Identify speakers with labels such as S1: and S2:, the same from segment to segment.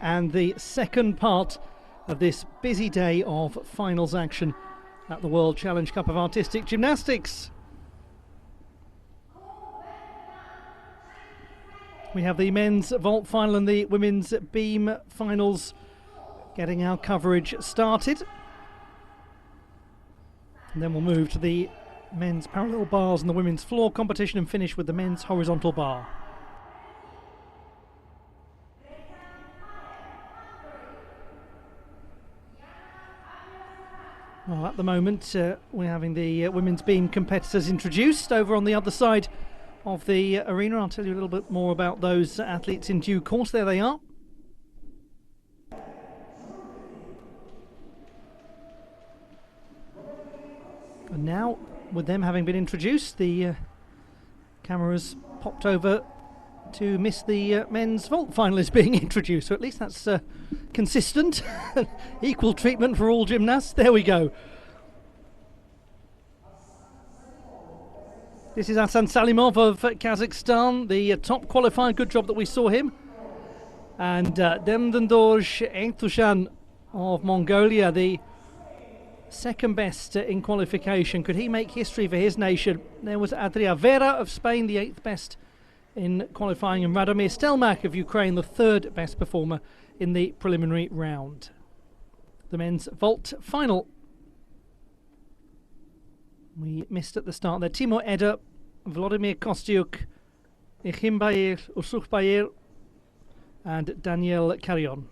S1: and the second part of this busy day of finals action at the World Challenge Cup of Artistic Gymnastics. We have the men's vault final and the women's beam finals getting our coverage started. And then we'll move to the men's parallel bars and the women's floor competition and finish with the men's horizontal bar. Well, at the moment we're having the women's beam competitors introduced over on the other side of the arena. I'll tell you a little bit more about those athletes in due course. There they are. And now, with them having been introduced, the cameras popped over to miss the men's vault finalists being introduced. So at least that's consistent. Equal treatment for all gymnasts. There we go. This is Hasan Salimov of Kazakhstan, the top qualifier. Good job that we saw him. And Demdendorj Engtushan of Mongolia, the second best in qualification. Could he make history for his nation? There was Adria Vera of Spain, the 8th best in qualifying, and Radomir Stelmak of Ukraine, the 3rd best performer in the preliminary round. The men's vault final. We missed at the start there. Timur Eder, Vladimir Kostyuk, Ichimbayer, Usukbayer, and Daniel Carrion.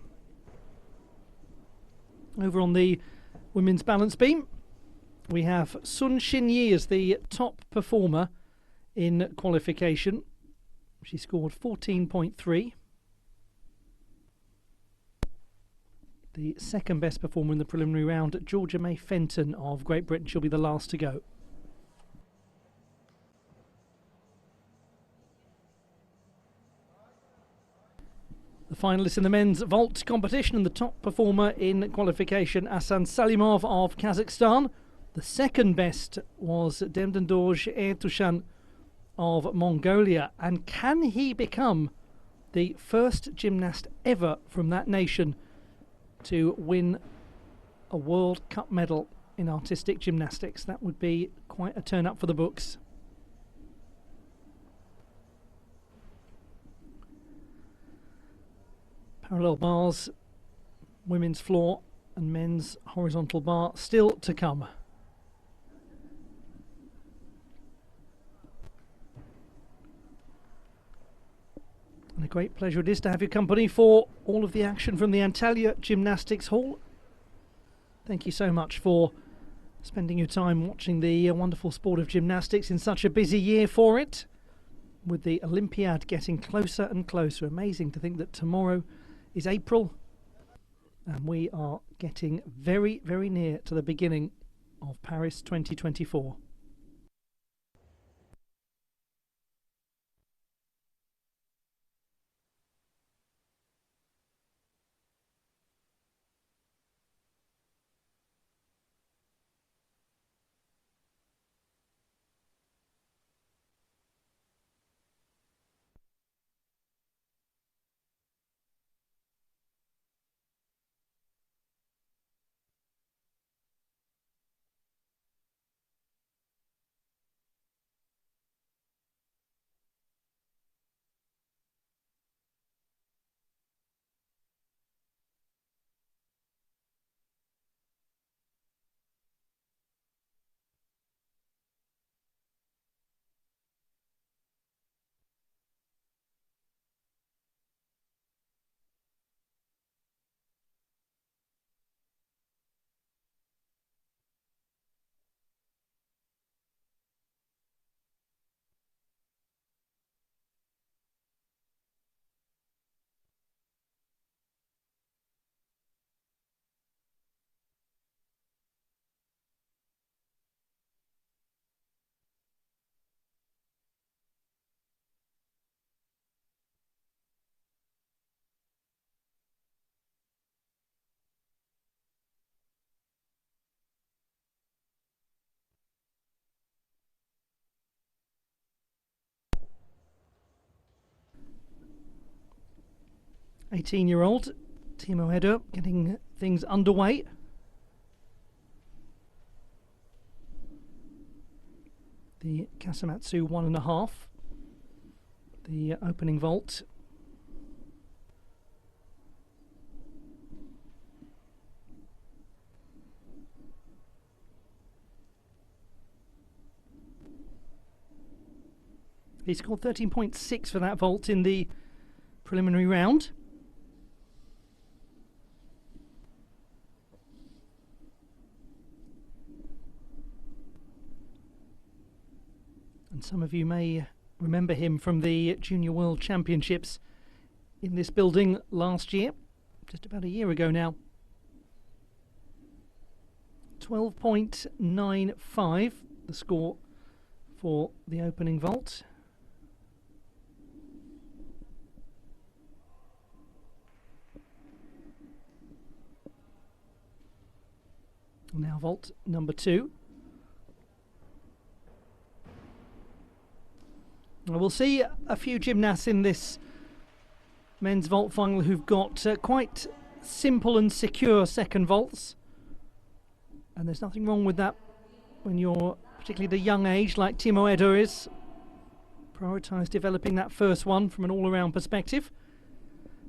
S1: Over on the women's balance beam, we have Sun Xinyi as the top performer in qualification. She scored 14.3. The second best performer in the preliminary round, Georgia May Fenton of Great Britain. She'll be the last to go. The finalists in the men's vault competition, and the top performer in qualification, Hasan Salimov of Kazakhstan. The second best was Demdendorj Engtushan of Mongolia. And can he become the first gymnast ever from that nation to win a World Cup medal in artistic gymnastics? That would be quite a turn up for the books. Parallel bars, women's floor and men's horizontal bar still to come. And a great pleasure it is to have your company for all of the action from the Antalya Gymnastics Hall. Thank you so much for spending your time watching the wonderful sport of gymnastics in such a busy year for it, with the Olympiad getting closer and closer. Amazing to think that tomorrow is April and we are getting very, very near to the beginning of Paris 2024. Eighteen-year-old Timo Eder getting things underway. The Kasamatsu 1.5, the opening vault. He scored 13.6 for that vault in the preliminary round. And some of you may remember him from the Junior World Championships in this building last year, just about a year ago now. 12.95 the score for the opening vault. Now vault number 2. We'll see a few gymnasts in this men's vault final who've got quite simple and secure second vaults. And there's nothing wrong with that when you're particularly the young age like Timo Eder is. Prioritise developing that first one from an all-around perspective.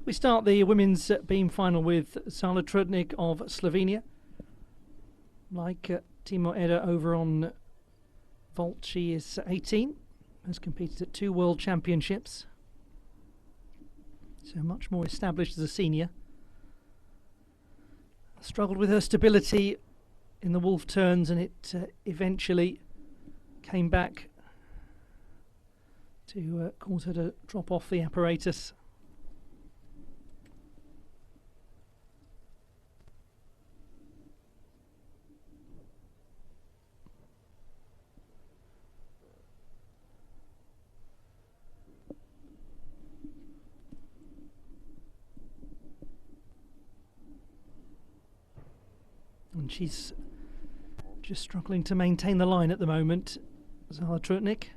S1: We start the women's beam final with Zala Trutnik of Slovenia. Like Timo Eder over on vault, she is 18, has competed at 2 World Championships, so much more established as a senior. Struggled with her stability in the wolf turns, and it eventually came back to cause her to drop off the apparatus. And she's just struggling to maintain the line at the moment, Zala Trutnik.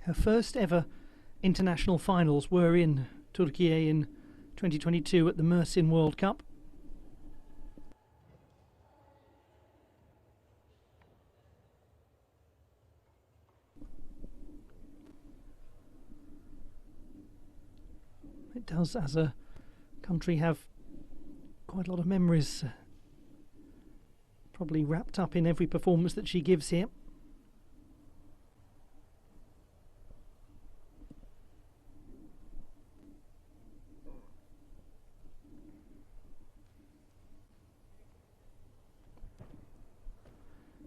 S1: Her first ever international finals were in Turkey in 2022 at the Mersin World Cup. It does, as a country, have quite a lot of memories probably wrapped up in every performance that she gives here.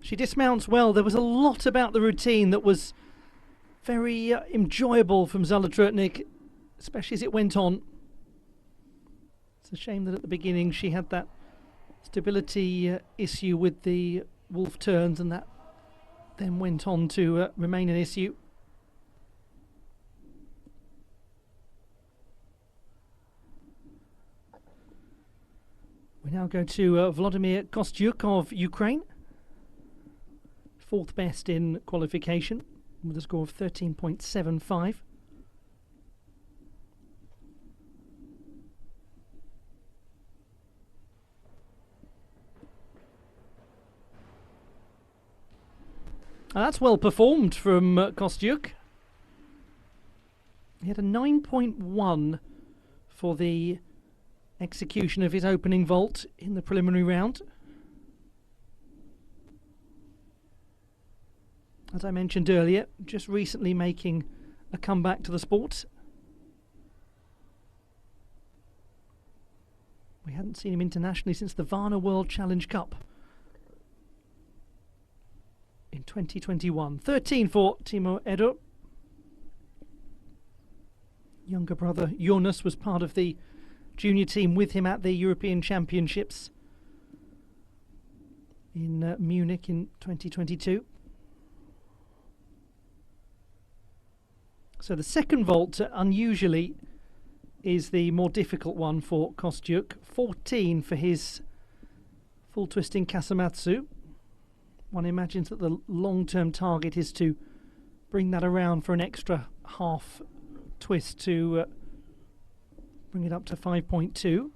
S1: She dismounts well. There was a lot about the routine that was very enjoyable from Zala Trutnik, especially as it went on. It's a shame that at the beginning she had that stability issue with the wolf turns, and that then went on to remain an issue. We now go to Vladimir Kostyuk of Ukraine. 4th best in qualification with a score of 13.75. That's well performed from Kostyuk. He had a 9.1 for the execution of his opening vault in the preliminary round. As I mentioned earlier, just recently making a comeback to the sport. We hadn't seen him internationally since the Varna World Challenge Cup in 2021. 13 for Timo Eder. Younger brother Jonas was part of the junior team with him at the European Championships in Munich in 2022. So the second vault, unusually, is the more difficult one for Kostyuk. 14 for his full twisting Kasamatsu. One imagines that the long-term target is to bring that around for an extra half twist to bring it up to 5.2.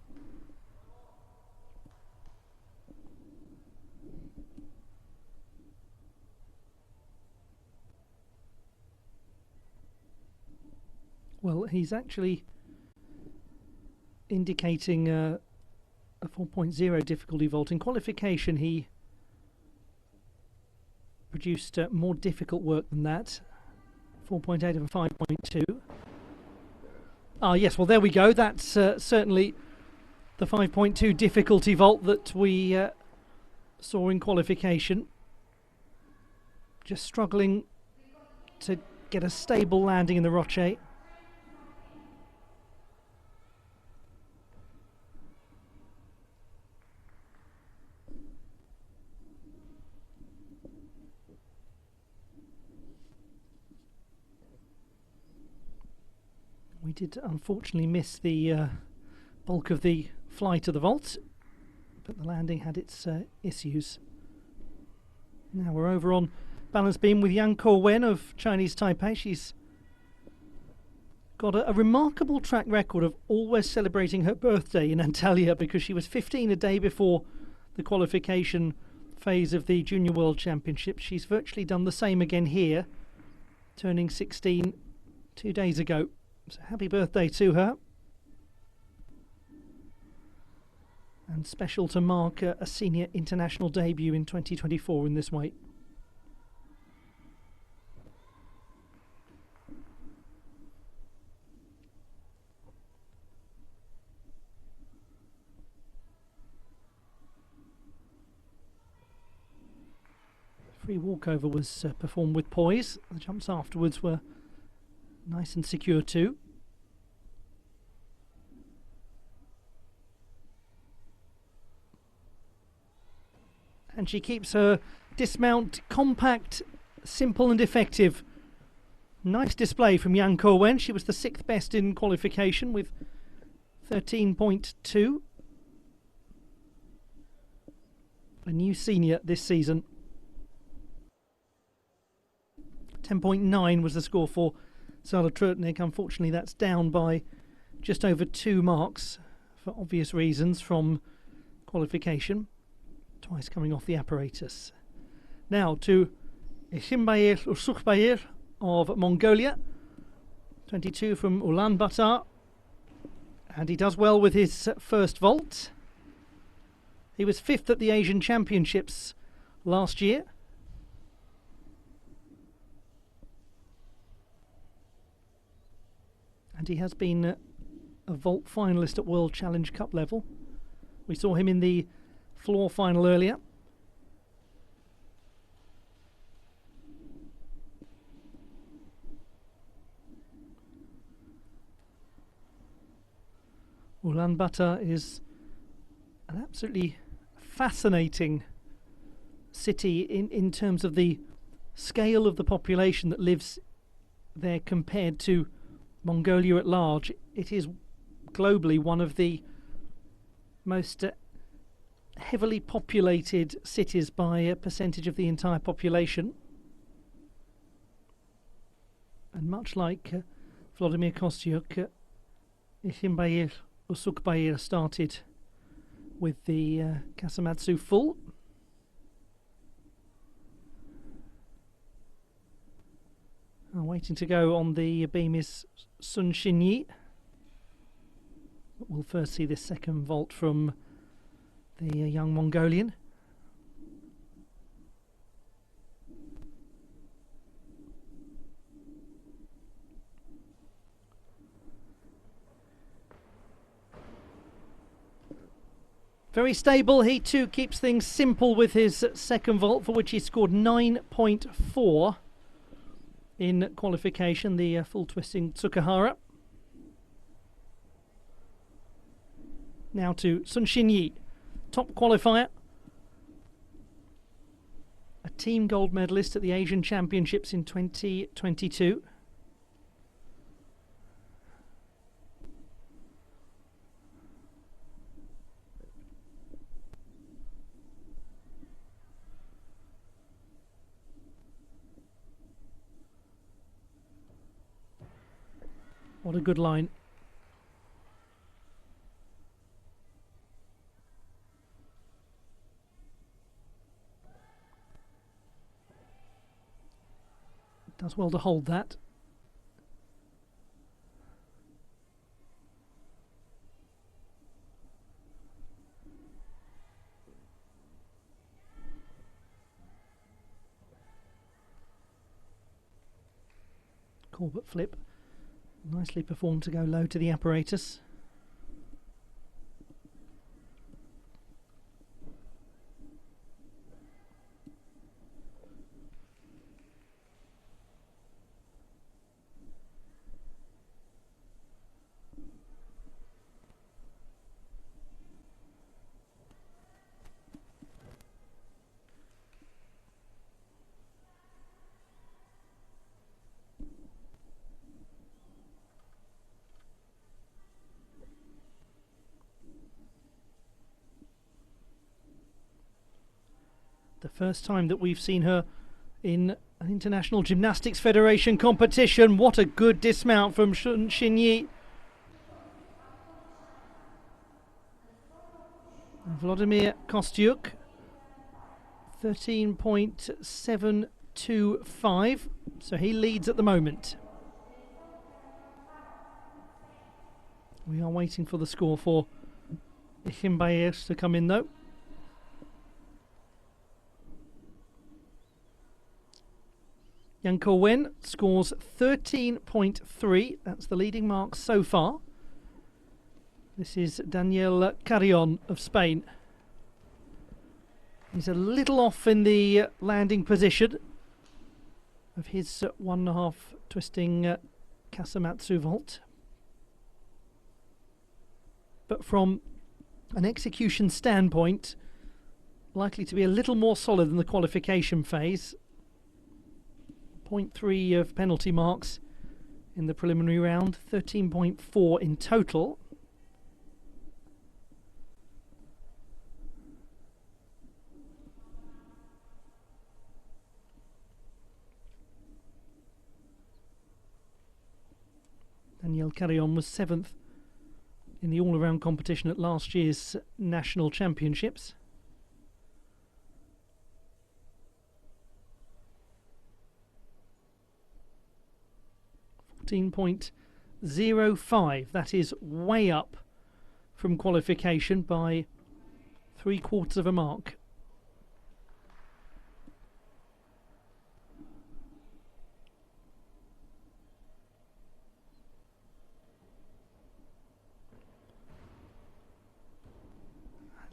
S1: Well, he's actually indicating a 4.0 difficulty vault. In qualification, he produced more difficult work than that. 4.8 and 5.2. Ah, yes, well, there we go. That's certainly the 5.2 difficulty vault that we saw in qualification. Just struggling to get a stable landing in the roche. We did unfortunately miss the bulk of the flight of the vault, but the landing had its issues. Now we're over on balance beam with Yang Ko-wen of Chinese Taipei. She's got a remarkable track record of always celebrating her birthday in Antalya, because she was 15 a day before the qualification phase of the Junior World Championship. She's virtually done the same again here, turning 16 2 days ago. So happy birthday to her. And special to mark a senior international debut in 2024 in this weight. Free walkover was performed with poise. The jumps afterwards were nice and secure too. And she keeps her dismount compact, simple and effective. Nice display from Yang Ko-wen. She was the 6th best in qualification with 13.2. A new senior this season. 10.9 was the score for Sala Trutnik. Unfortunately, that's down by just over 2 marks for obvious reasons from qualification. Twice coming off the apparatus. Now to Ishimbair Usukbair of Mongolia. 22 from Ulaanbaatar. And he does well with his first vault. He was 5th at the Asian Championships last year. And he has been a vault finalist at World Challenge Cup level. We saw him in the floor final earlier. Ulaanbaatar is an absolutely fascinating city in terms of the scale of the population that lives there compared to Mongolia at large. It is globally one of the most heavily populated cities by a percentage of the entire population. And much like Vladimir Kostyuk, Ishimbair Usukbair started with the Kasamatsu full. Waiting to go on the beam is Sun Xinyi. We'll first see this second vault from the young Mongolian. Very stable. He too keeps things simple with his second vault, for which he scored 9.4 in qualification, the full twisting Tsukahara. Now to Sun Xinyi, top qualifier. A team gold medalist at the Asian Championships in 2022. What a good line. Does well to hold that. Corbett flip. Nicely performed to go low to the apparatus. The first time that we've seen her in an International Gymnastics Federation competition. What a good dismount from Xin Yi. Vladimir Kostyuk, 13.725, so he leads at the moment. We are waiting for the score for Ichimbaeus to come in though. Yang Ko-wen scores 13.3. That's the leading mark so far. This is Daniel Carrion of Spain. He's a little off in the landing position of his 1.5 twisting Kasamatsu vault. But from an execution standpoint, likely to be a little more solid than the qualification phase. 0.3 of penalty marks in the preliminary round, 13.4 in total. Daniel Carrion was 7th in the all-around competition at last year's national championships. .05. That is way up from qualification by 3/4 of a mark.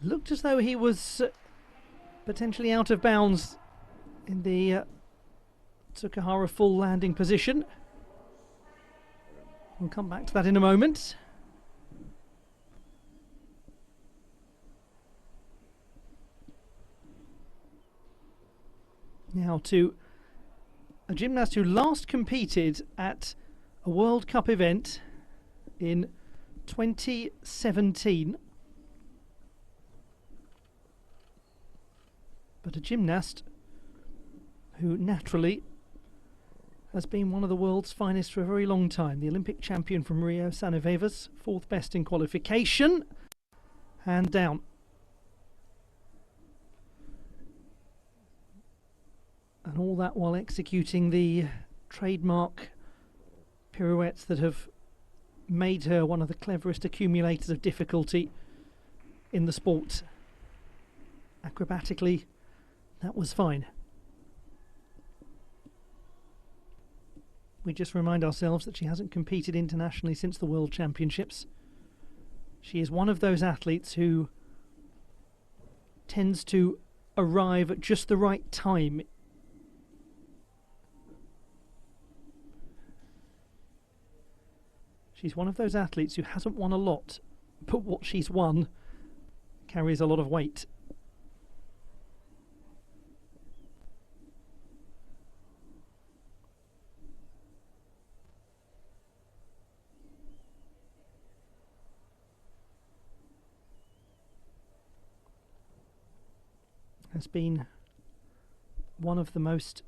S1: Looked as though he was potentially out of bounds in the Tsukahara full landing position. We'll come back to that in a moment. Now to a gymnast who last competed at a World Cup event in 2017. But a gymnast who naturally has been one of the world's finest for a very long time. The Olympic champion from Rio, Sanivevas, 4th best in qualification. Hand down. And all that while executing the trademark pirouettes that have made her one of the cleverest accumulators of difficulty in the sport. Acrobatically, that was fine. We just remind ourselves that she hasn't competed internationally since the World Championships. She is one of those athletes who tends to arrive at just the right time. She's one of those athletes who hasn't won a lot, but what she's won carries a lot of weight. Has been one of the most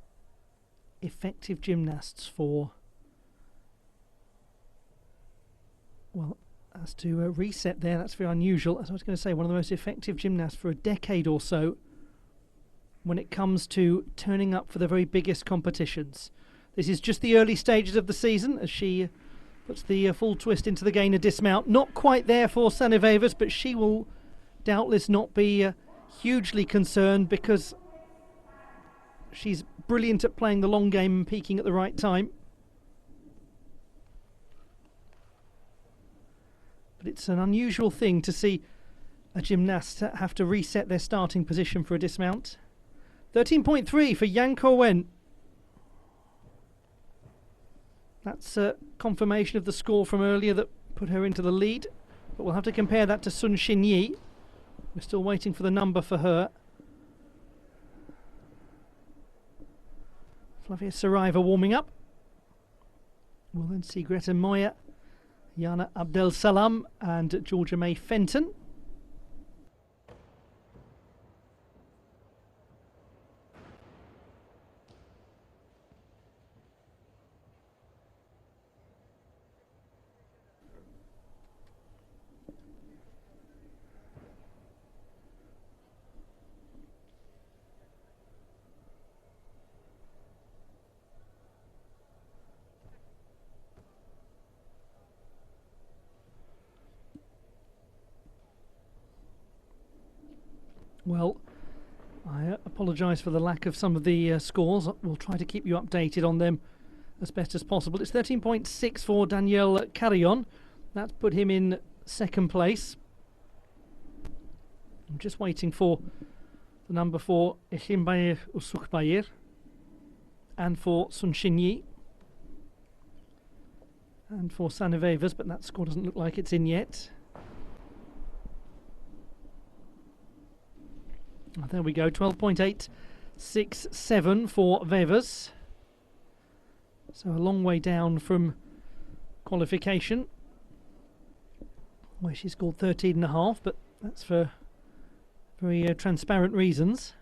S1: effective gymnasts for, well, as to reset there, that's very unusual. As I was going to say, one of the most effective gymnasts for a decade or so when it comes to turning up for the very biggest competitions. This is just the early stages of the season as she puts the full twist into the gainer dismount. Not quite there for Sanivevas, but she will doubtless not be hugely concerned because she's brilliant at playing the long game and peaking at the right time. But it's an unusual thing to see a gymnast have to reset their starting position for a dismount. 13.3 for Yanko Wen. That's a confirmation of the score from earlier that put her into the lead. But we'll have to compare that to Sun Xinyi. We're still waiting for the number for her. Flavia Saraiva warming up. We'll then see Greta Moya, Yana Abdel Salam and Georgia May Fenton. Well, I apologise for the lack of some of the scores. We'll try to keep you updated on them as best as possible. It's 13.6 for Daniel Carillon. That's put him in second place. I'm just waiting for the number for Echimbayer Usukbayer and for Sun Xinyi and for Sanivevas, but that score doesn't look like it's in yet. Oh, there we go, 12.867 for Vevers. So a long way down from qualification, where she scored 13.5, but that's for very transparent reasons.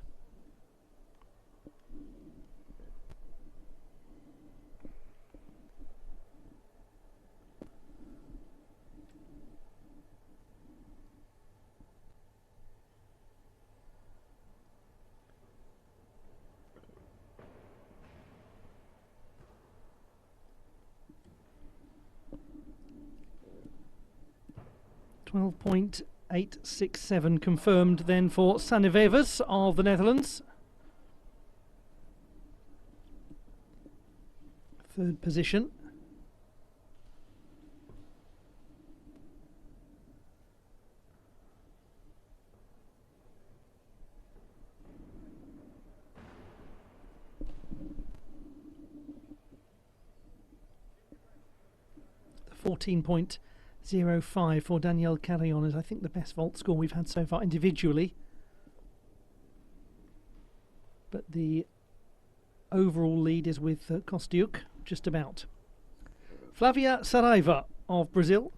S1: .867 confirmed then for Sanivevas of the Netherlands. Third position. The 14.05 for Danielle Carillon is, I think, the best vault score we've had so far individually. But the overall lead is with Kostiuk, just about. Flavia Saraiva of Brazil,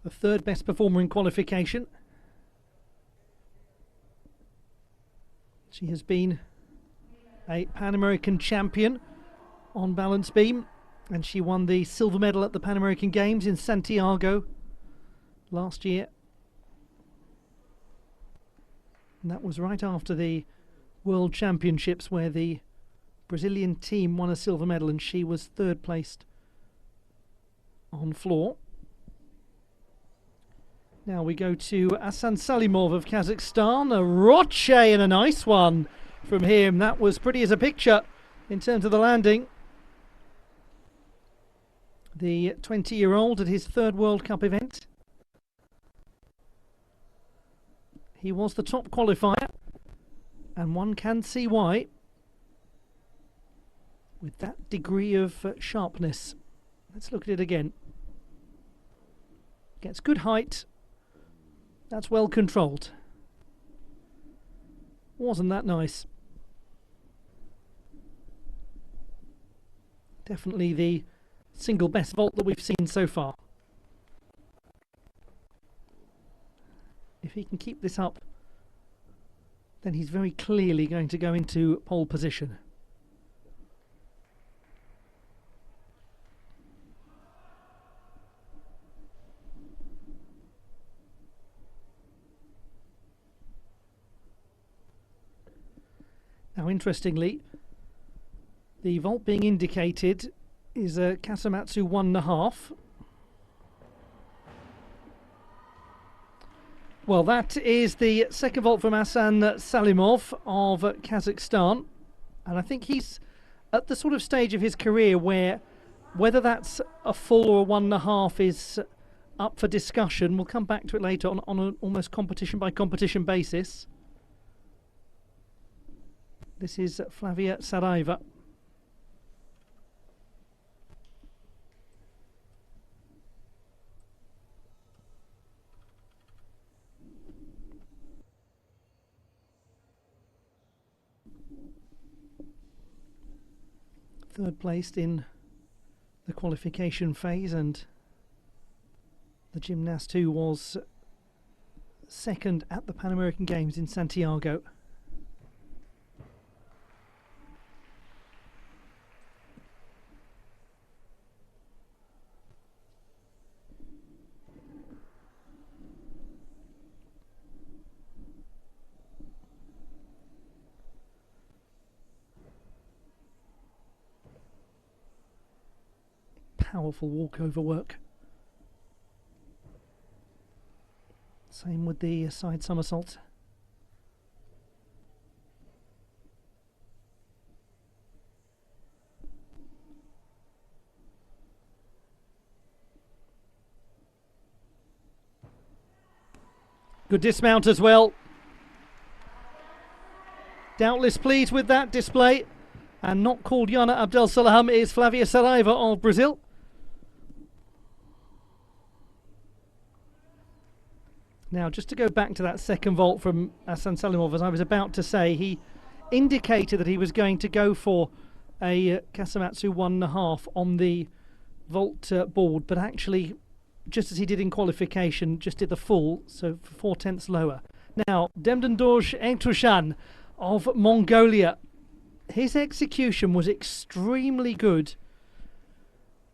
S1: the third best performer in qualification. She has been a Pan American champion on balance beam, and she won the silver medal at the Pan American Games in Santiago last year. And that was right after the World Championships, where the Brazilian team won a silver medal and she was third placed on floor. Now we go to Asan Salimov of Kazakhstan. A roche and a nice one from him. That was pretty as a picture in terms of the landing. The 20-year-old at his third World Cup event. He was the top qualifier, and one can see why, with that degree of sharpness. Let's look at it again. Gets good height. That's well controlled. Wasn't that nice? Definitely the single best vault that we've seen so far. If he can keep this up, then he's very clearly going to go into pole position. Now, interestingly, The vault being indicated is a Kasamatsu 1.5. Well, that is the second vault from Hasan Salimov of Kazakhstan. And I think he's at the sort of stage of his career where whether that's a full or a 1.5 is up for discussion. We'll come back to it later on an almost competition by competition basis. This is Flavia Saraiva. Third placed in the qualification phase, and the gymnast who was second at the Pan American Games in Santiago. Powerful walkover work. Same with the side somersault. Good dismount as well. Doubtless pleased with that display. And not called Yana Abdel Salam is Flavia Saraiva of Brazil. Now, just to go back to that second vault from Hasan Salimov, as I was about to say, he indicated that he was going to go for a Kasamatsu 1.5 on the vault board, but actually, just as he did in qualification, just did the full, so 4/10 lower. Now, Demdendorj Entushan of Mongolia. His execution was extremely good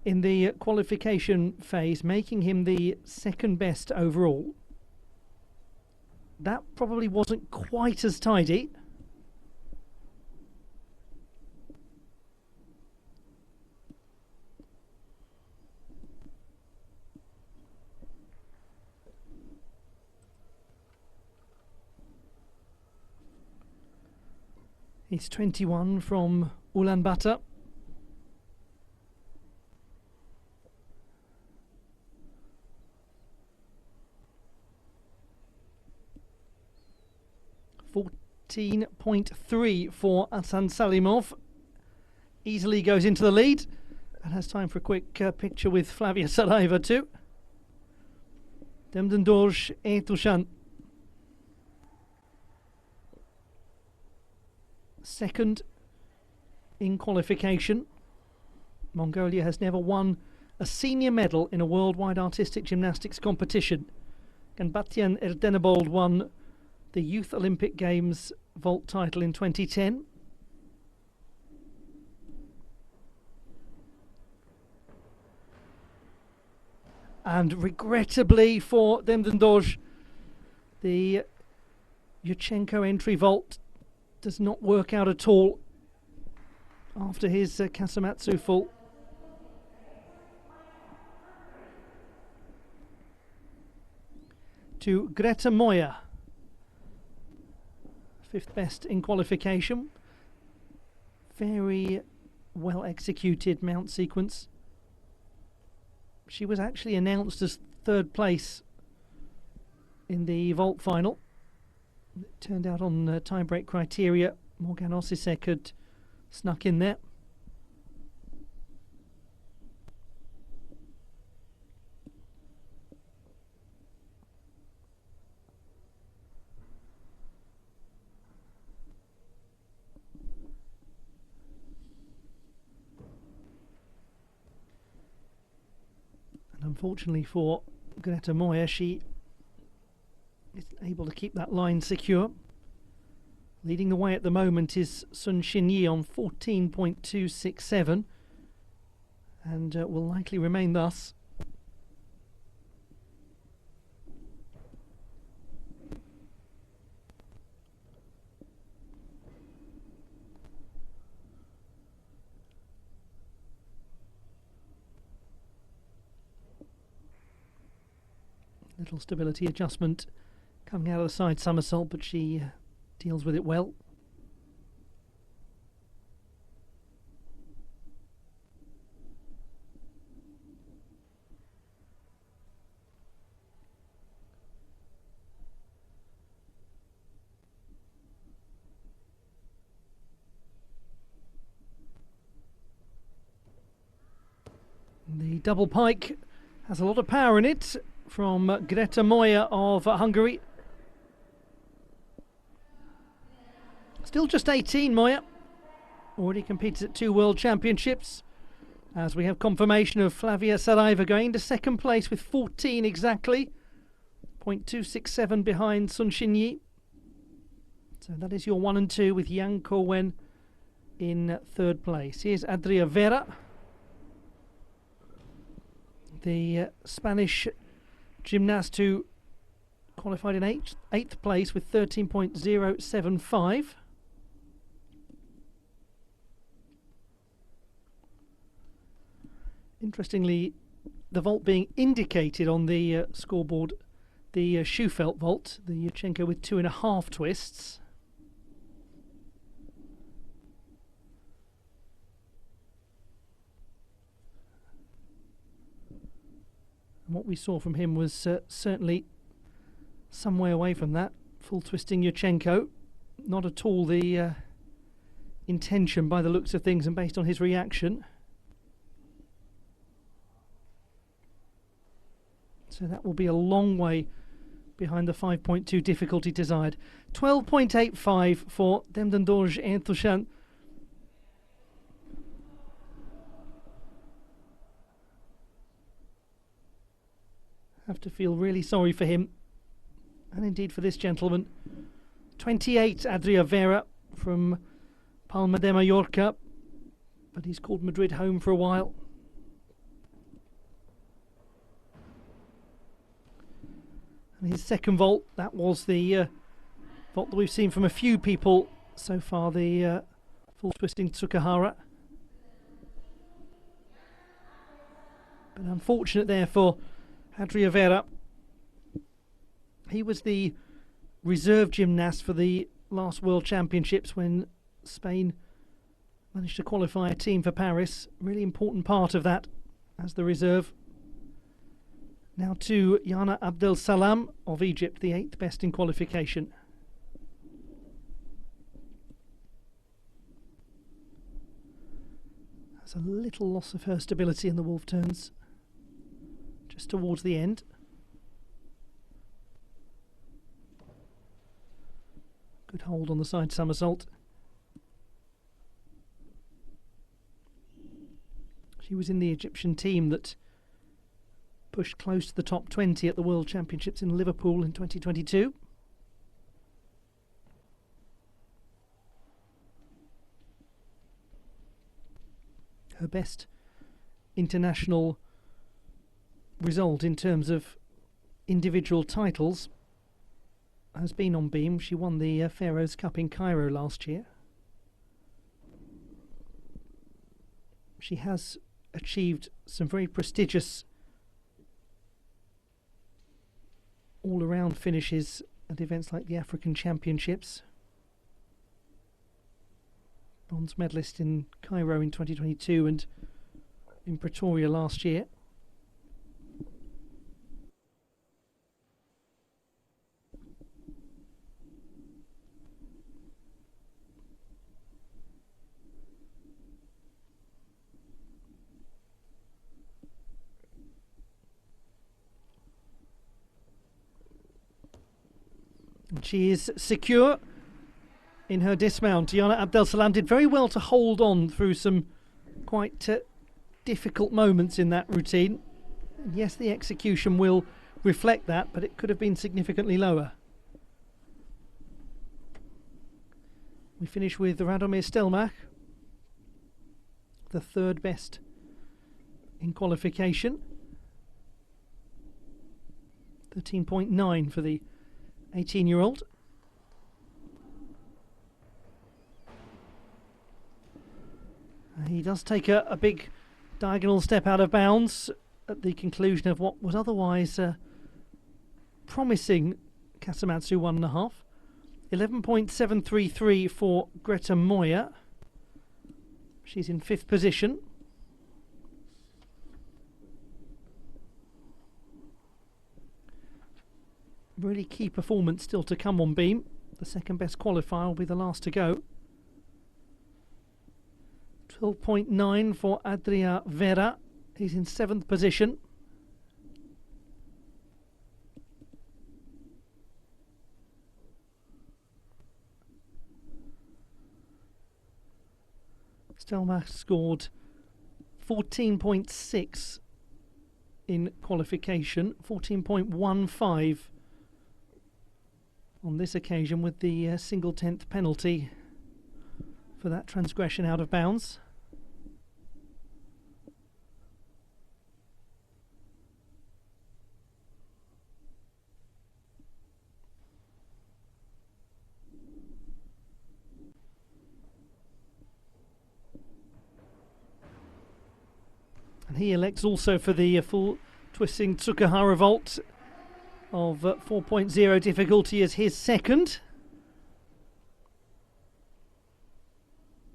S1: in the qualification phase, making him the second best overall. That probably wasn't quite as tidy. He's 21 from Ulaanbaatar. .3 for Hasan Salimov. Easily goes into the lead and has time for a quick picture with Flavia Saraiva too. Demdendorj Entushan. Second in qualification. Mongolia has never won a senior medal in a worldwide artistic gymnastics competition. Ganbatian Erdenebold won the Youth Olympic Games vault title in 2010. And regrettably for Demdendorj, the Yurchenko entry vault does not work out at all after his Kasamatsu full. To Greta Moya, fifth best in qualification. Very well executed mount sequence. She was actually announced as third place in the vault final. It turned out on time break criteria, Morgan Osisek had snuck in there. And unfortunately for Greta Moya, she is able to keep that line secure. Leading the way at the moment is Sun Xinyi on 14.267 and will likely remain thus. Little stability adjustment coming out of the side somersault, but she deals with it well. The double pike has a lot of power in it from Greta Moya of Hungary. Still just 18, Moya. Already competed at 2 World Championships. As we have confirmation of Flavia Saraiva going into second place with 14 exactly. 0.267 behind Sun Xinyi. So that is your 1 and 2 with Yang Ko-wen in third place. Here's Adria Vera, the Spanish gymnast who qualified in 8th place with 13.075. Interestingly, the vault being indicated on the scoreboard, the Schufelt vault, the Yurchenko with 2.5 twists. And what we saw from him was certainly some way away from that. Full twisting Yurchenko. Not at all the intention by the looks of things and based on his reaction. So that will be a long way behind the 5.2 difficulty desired. 12.85 for Demdendorj Entoshan. Have to feel really sorry for him, and indeed for this gentleman. 28, Adria Vera from Palma de Mallorca, but he's called Madrid home for a while. And his second vault, that was the vault that we've seen from a few people so far, the full twisting Tsukahara. But unfortunate there for Adria Vera. He was the reserve gymnast for the last World Championships when Spain managed to qualify a team for Paris. Really important part of that as the reserve. Now to Yana Abdel Salam of Egypt, the 8th best in qualification. Has a little loss of her stability in the wolf turns just towards the end. Good hold on the side somersault. She was in the Egyptian team that pushed close to the top 20 at the World Championships in Liverpool in 2022. Her best international result in terms of individual titles has been on beam. She won the Pharaohs Cup in Cairo last year. She has achieved some very prestigious all-around finishes at events like the African Championships. Bronze medalist in Cairo in 2022 and in Pretoria last year. And she is secure in her dismount. Yana Abdel Salam did very well to hold on through some quite difficult moments in that routine. And yes, the execution will reflect that, but it could have been significantly lower. We finish with Radomir Stelmach, the 3rd best in qualification. 13.9 for the 18-year-old. He does take a big diagonal step out of bounds at the conclusion of what was otherwise a promising Kasamatsu 1.5. 11.733 for Greta Moyer. She's in 5th position. Really key performance still to come on beam. The second best qualifier will be the last to go. 12.9 for Adria Vera. He's in 7th position. Stelmach scored 14.6 in qualification, 14.15 on this occasion with the single 10th penalty for that transgression out of bounds. And he elects also for the full twisting Tsukahara vault of 4.0 difficulty as his second.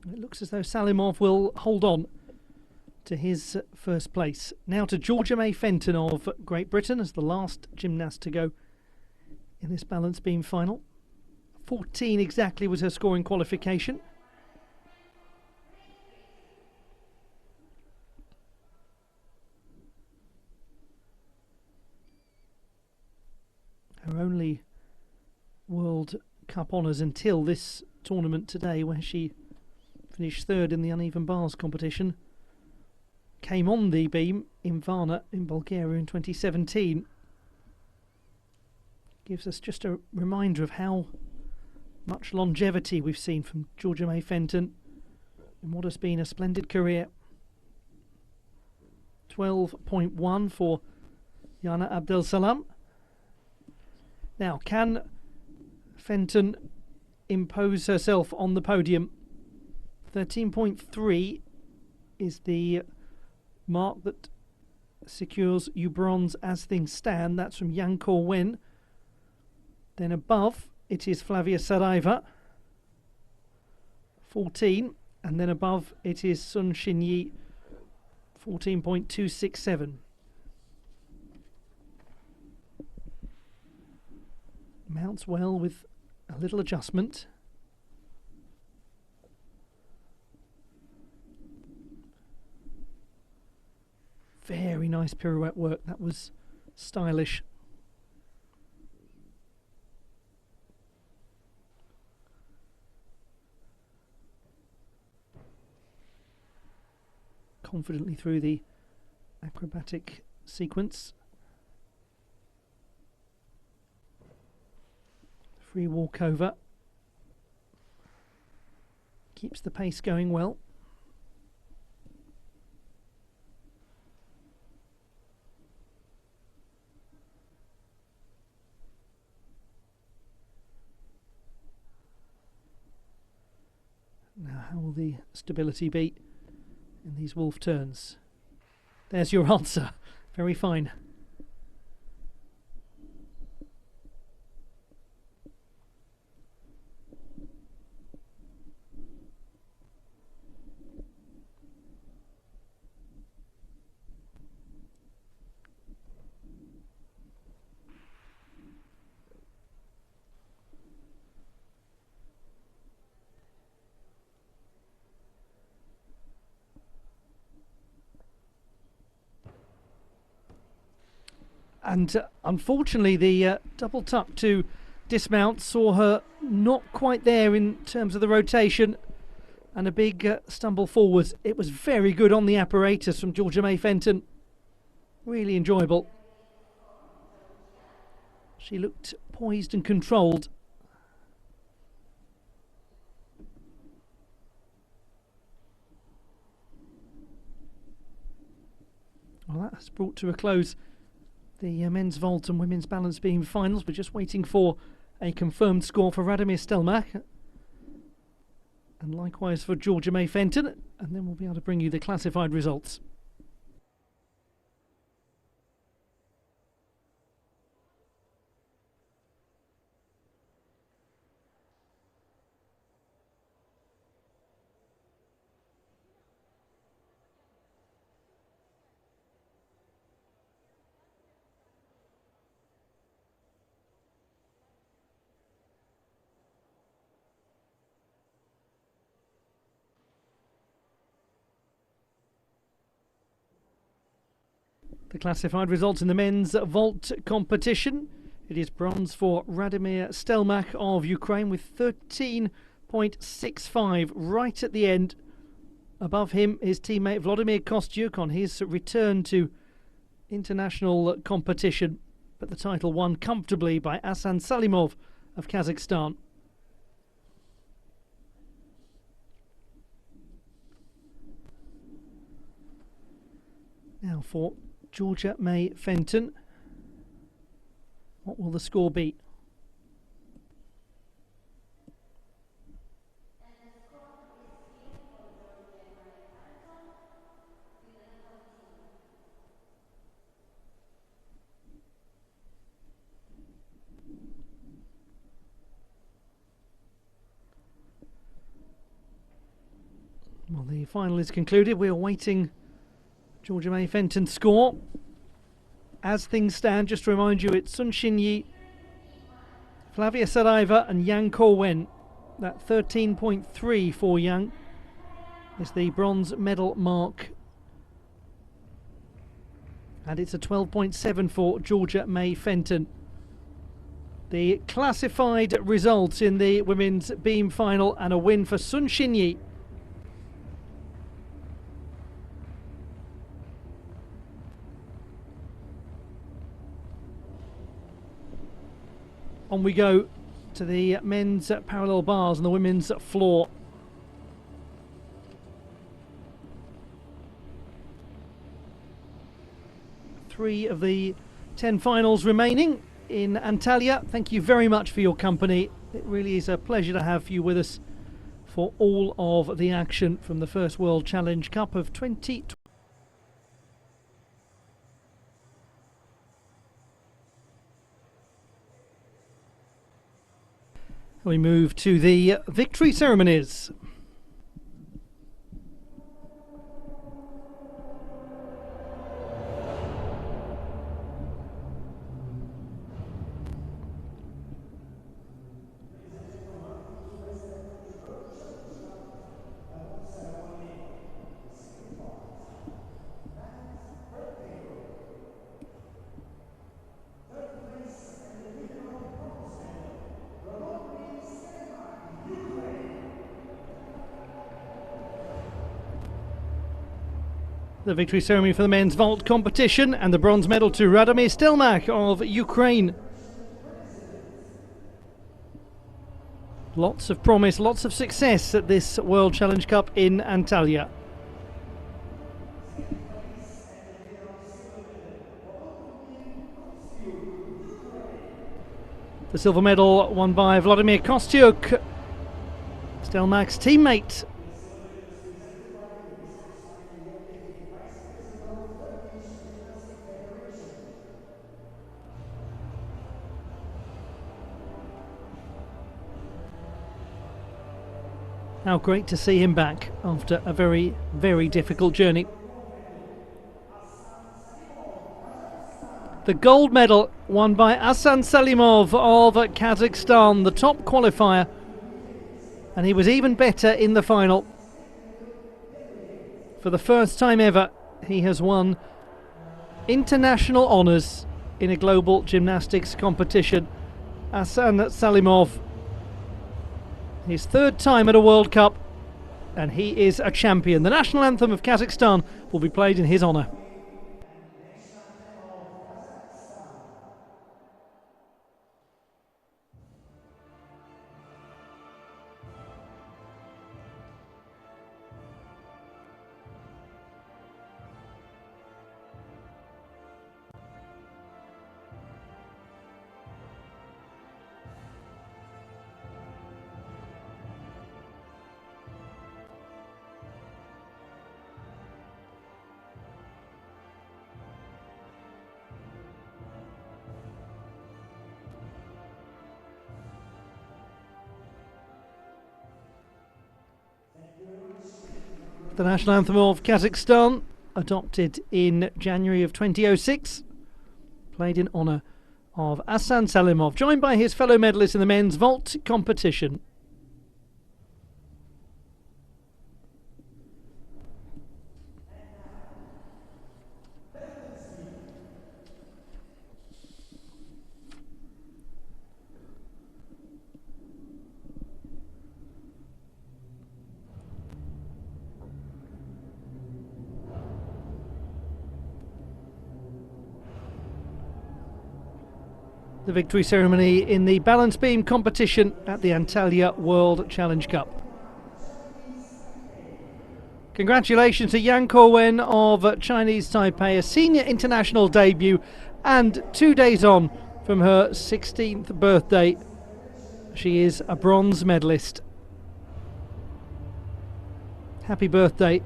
S1: It looks as though Salimov will hold on to his first place. Now to Georgia May Fenton of Great Britain as the last gymnast to go in this balance beam final. 14 exactly was her scoring qualification. Her only World Cup honours until this tournament today, where she finished 3rd in the uneven bars competition, came on the beam in Varna in Bulgaria in 2017. Gives us just a reminder of how much longevity we've seen from Georgia May Fenton in what has been a splendid career. 12.1 for Yana Abdel Salam. Now, can Fenton impose herself on the podium? 13.3 is the mark that secures you bronze as things stand. That's from Yang Kor-wen. Then above, it is Flavia Saraiva, 14. And then above, it is Sun Shin-yi, 14.267. Mounts well with a little adjustment. Very nice pirouette work. That was stylish. Confidently through the acrobatic sequence. Free walkover. Keeps the pace going well. Now, how will the stability be in these wolf turns? There's your answer. Very fine. And unfortunately, the double tuck to dismount saw her not quite there in terms of the rotation, and a big stumble forwards. It was very good on the apparatus from Georgia May Fenton. Really enjoyable. She looked poised and controlled. Well, that has brought to a close the men's vault and women's balance beam finals. We're just waiting for a confirmed score for Radomir Stelmach, and likewise for Georgia May Fenton, and then we'll be able to bring you the classified results. The classified results in the men's vault competition. It is bronze for Radomir Stelmach of Ukraine with 13.65 right at the end. Above him, his teammate Vladimir Kostyuk on his return to international competition. But the title won comfortably by Asan Salimov of Kazakhstan. Now for Georgia May Fenton. What will the score be? Well, the final is concluded. We're awaiting Georgia May Fenton's score. As things stand, just to remind you, it's Sun Xinyi, Flavia Saraiva and Yang Ko-wen. That 13.3 for Yang is the bronze medal mark. And it's a 12.7 for Georgia May Fenton. The classified results in the women's beam final, and a win for Sun Xinyi. On we go to the men's parallel bars and the women's floor. Three of the 10 finals remaining in Antalya. Thank you very much for your company. It really is a pleasure to have you with us for all of the action from the first World Challenge Cup of 2020. We move to the victory ceremonies. The victory ceremony for the men's vault competition, and the bronze medal to Radomir Stelmach of Ukraine. Lots of promise, lots of success at this World Challenge Cup in Antalya. The silver medal won by Vladimir Kostyuk, Stelmach's teammate. How great to see him back after a very, very difficult journey. The gold medal won by Asan Salimov of Kazakhstan, the top qualifier. And he was even better in the final. For the first time ever, he has won international honours in a global gymnastics competition. Asan Salimov, his third time at a World Cup, and he is a champion. The national anthem of Kazakhstan will be played in his honour. The national anthem of Kazakhstan, adopted in January of 2006, played in honour of Asan Salimov, joined by his fellow medalists in the men's vault competition. the victory ceremony in the balance beam competition at the Antalya World Challenge Cup. Congratulations to Yang Ko-wen of Chinese Taipei, a senior international debut, and 2 days on from her 16th birthday. She is a bronze medalist. Happy birthday,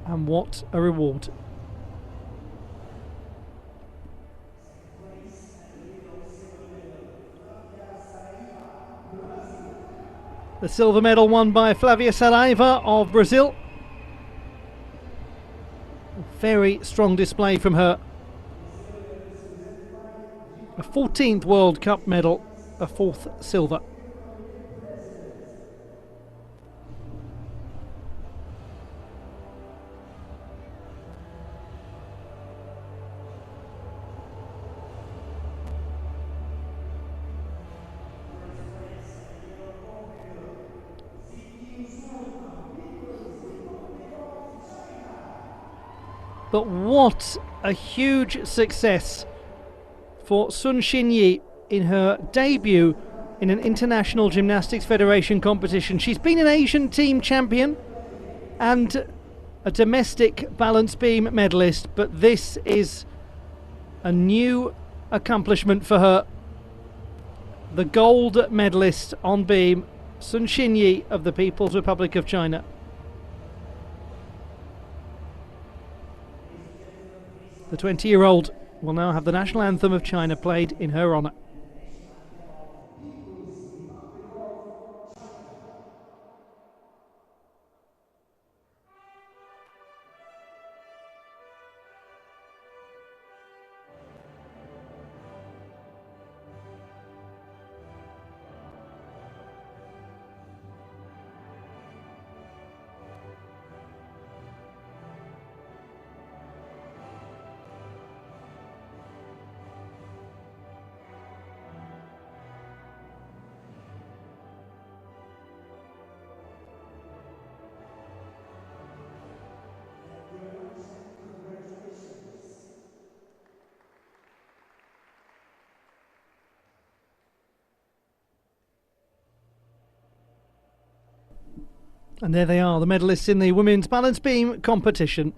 S1: and what a reward. The silver medal won by Flavia Saraiva of Brazil. Very strong display from her. A 14th World Cup medal, a 4th silver. But what a huge success for Sun Xinyi in her debut in an International Gymnastics Federation competition. She's been an Asian team champion and a domestic balance beam medalist, but this is a new accomplishment for her. The gold medalist on beam, Sun Xinyi of the People's Republic of China. The 20-year-old will now have the national anthem of China played in her honour. And there they are, the medalists in the women's balance beam competition.